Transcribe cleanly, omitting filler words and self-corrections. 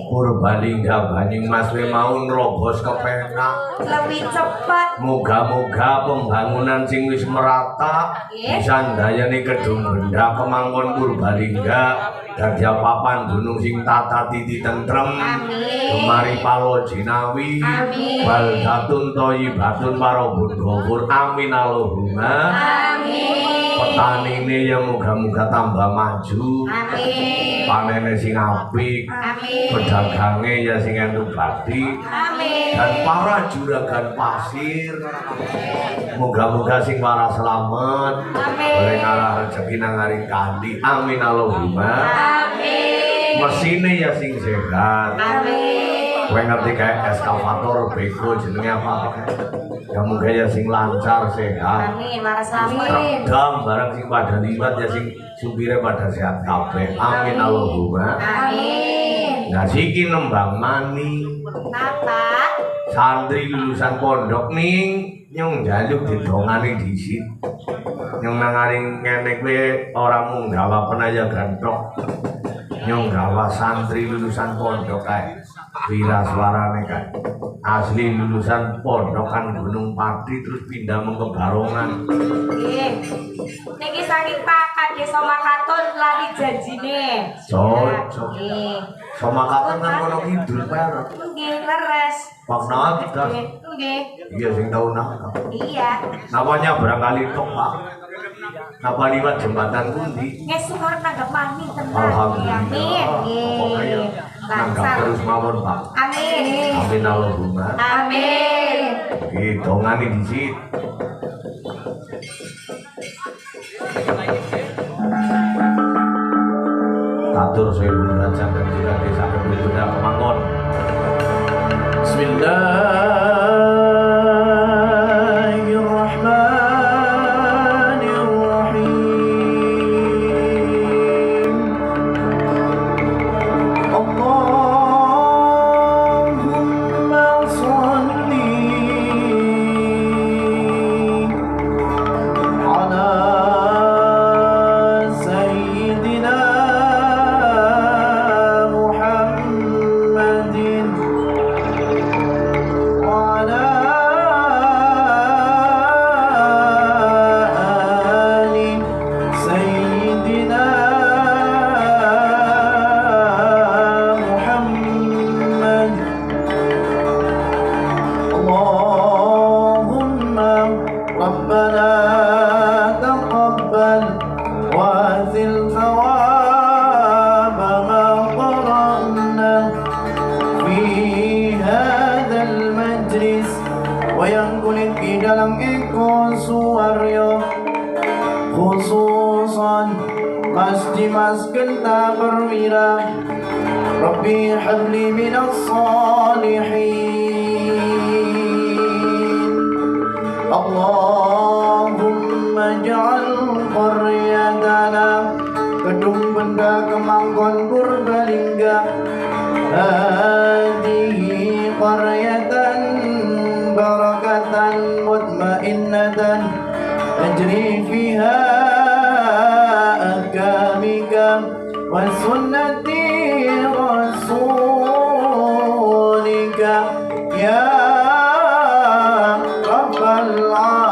Purbalingga Banyumas we mau nrobos kepenak lebih cepat. Moga-moga pembangunan sing wis merata bisa ndayani gedung benda kemangkon Purbalingga dadi papan gunung sing tata titi tentrem kemari palo jinawi baldatun thayyibatun parabun ghafur amin Allahumma amin. Petanine ya moga-moga tambah maju amin. Panene sing apik amin. Pedagange ya sing entuk bathi amin. Dan para juragan pasir moga-moga sing waras selamat amin. Boleh ngalah rezeki nang ngaring kandi amin Allahumma amin. Mesine ya sing sehat amin. Kowe ngerti kayak eskavator beko jenenge apa ya moga ya sing lancar sehat amin. Waras selamat dam barang sing pada liwat ya sing supire pada sehat kabeh amin Allahumma amin. Nah siki nembang mani napa santri lulusan pondok ning nyong njaluk didongane dhisit nyong nangaring ngene kowe ora mung gawa penajagan tok nyong gawa santri lulusan pondok kae wira suarane kae asli lulusan pondokan Gunung Pati terus pindah ke Barongan nggih niki saking Pak Kades Somakatun lali janjine cocok nggih Somakatun kan kono kidul Pak nggih leres Pak Nawat nggih iya sing tau nangkap iya namanya barangkali tok Pak napa liwat jembatan pundi ngesuk arep nanggap mani tenan alhamdulillah amin nggih nanggap terus mawon Pak amin amin Allahumma amin dongane dhisit Katur sewu baca dan tidak bisa berbeda kemangkon وعلى ربنا تقبل وأنزل ثواب ما قرأنا في هذا المجلس ويang kulit di dalam eko suaryo khususan Mas Dimas Genta Perwira Rabbi habli minas salihin Allahumma ja'al qaryatana Kedung Benda Kemangkon Purbalingga Hadihi qaryatan barakatan mutmainnatan Tajri fiha ahkamika wa sunnati rasulika Ya Rabbal Alamin